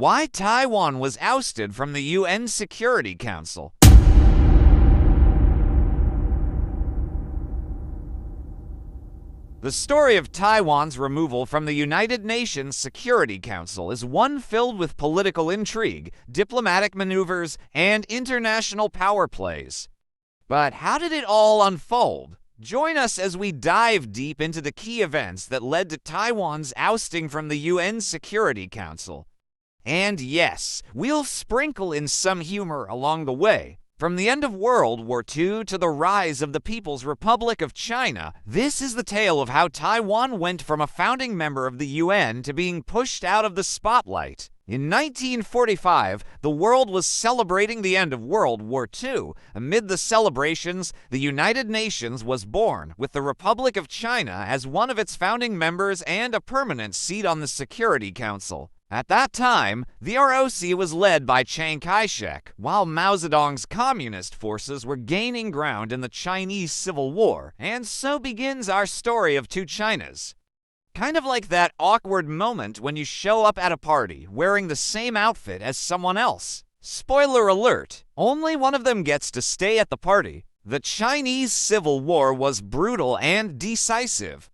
Why Taiwan was ousted from the UN Security Council. The story of Taiwan's removal from the United Nations Security Council is one filled with political intrigue, diplomatic maneuvers, and international power plays. But how did it all unfold? Join us as we dive deep into the key events that led to Taiwan's ousting from the UN Security Council. And yes, we'll sprinkle in some humor along the way. From the end of World War II to the rise of the People's Republic of China, this is the tale of how Taiwan went from a founding member of the UN to being pushed out of the spotlight. In 1945, the world was celebrating the end of World War II. Amid the celebrations, the United Nations was born, with the Republic of China as one of its founding members and a permanent seat on the Security Council. At that time, the ROC was led by Chiang Kai-shek, while Mao Zedong's communist forces were gaining ground in the Chinese Civil War, and so begins our story of two Chinas. Kind of like that awkward moment when you show up at a party wearing the same outfit as someone else. Spoiler alert, only one of them gets to stay at the party. The Chinese Civil War was brutal and decisive.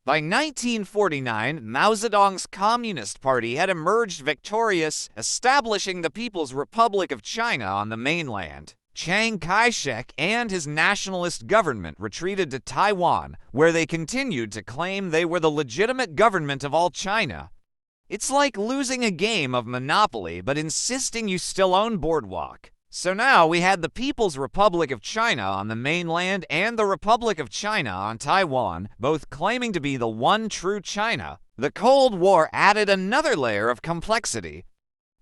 By 1949, Mao Zedong's Communist Party had emerged victorious, establishing the People's Republic of China on the mainland. Chiang Kai-shek and his nationalist government retreated to Taiwan, where they continued to claim they were the legitimate government of all China. It's like losing a game of Monopoly but insisting you still own Boardwalk. So now we had the People's Republic of China on the mainland and the Republic of China on Taiwan, both claiming to be the one true China. The Cold War added another layer of complexity.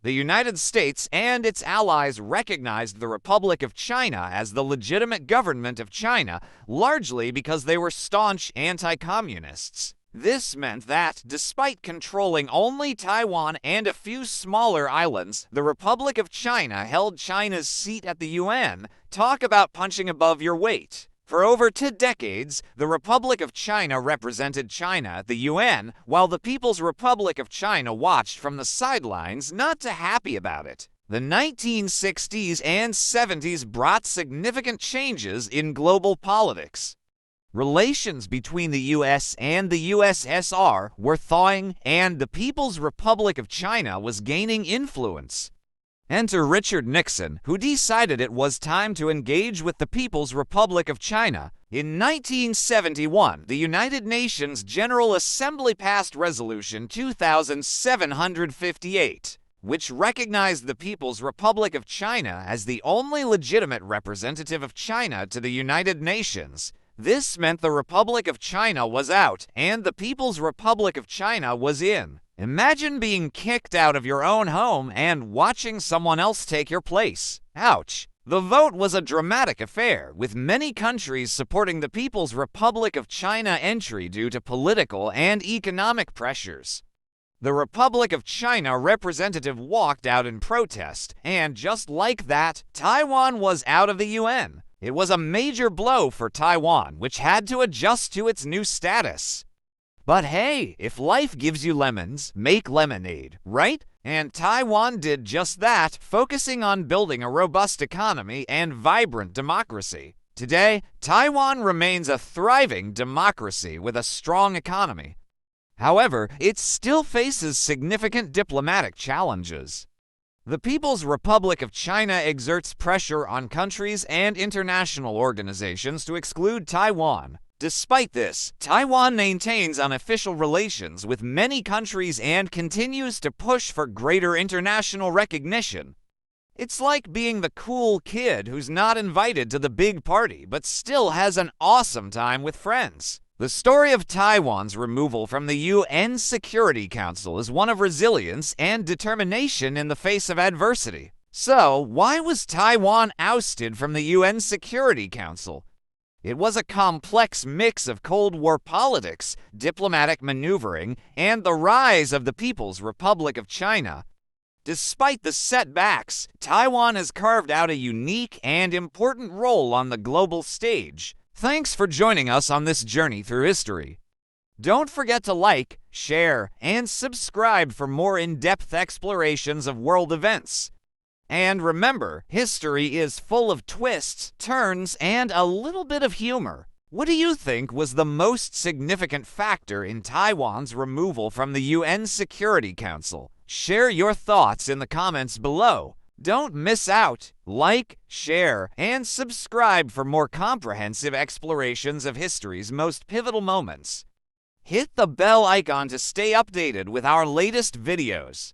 The United States and its allies recognized the Republic of China as the legitimate government of China, largely because they were staunch anti-communists. This meant that, despite controlling only Taiwan and a few smaller islands, the Republic of China held China's seat at the UN. Talk about punching above your weight. For over 2 decades, the Republic of China represented China at the UN, while the People's Republic of China watched from the sidelines, not too happy about it. The 1960s and 70s brought significant changes in global politics. Relations between the US and the USSR were thawing, and the People's Republic of China was gaining influence. Enter Richard Nixon, who decided it was time to engage with the People's Republic of China. In 1971, the United Nations General Assembly passed Resolution 2758, which recognized the People's Republic of China as the only legitimate representative of China to the United Nations. This meant the Republic of China was out, and the People's Republic of China was in. Imagine being kicked out of your own home and watching someone else take your place. Ouch. The vote was a dramatic affair, with many countries supporting the People's Republic of China entry due to political and economic pressures. The Republic of China representative walked out in protest, and just like that, Taiwan was out of the UN. It was a major blow for Taiwan, which had to adjust to its new status. But hey, if life gives you lemons, make lemonade, right? And Taiwan did just that, focusing on building a robust economy and vibrant democracy. Today, Taiwan remains a thriving democracy with a strong economy. However, it still faces significant diplomatic challenges. The People's Republic of China exerts pressure on countries and international organizations to exclude Taiwan. Despite this, Taiwan maintains unofficial relations with many countries and continues to push for greater international recognition. It's like being the cool kid who's not invited to the big party but still has an awesome time with friends. The story of Taiwan's removal from the UN Security Council is one of resilience and determination in the face of adversity. So, why was Taiwan ousted from the UN Security Council? It was a complex mix of Cold War politics, diplomatic maneuvering, and the rise of the People's Republic of China. Despite the setbacks, Taiwan has carved out a unique and important role on the global stage. Thanks for joining us on this journey through history. Don't forget to like, share, and subscribe for more in-depth explorations of world events. And remember, history is full of twists, turns, and a little bit of humor. What do you think was the most significant factor in Taiwan's removal from the UN Security Council? Share your thoughts in the comments below. Don't miss out. Like, share, and subscribe for more comprehensive explorations of history's most pivotal moments. Hit the bell icon to stay updated with our latest videos.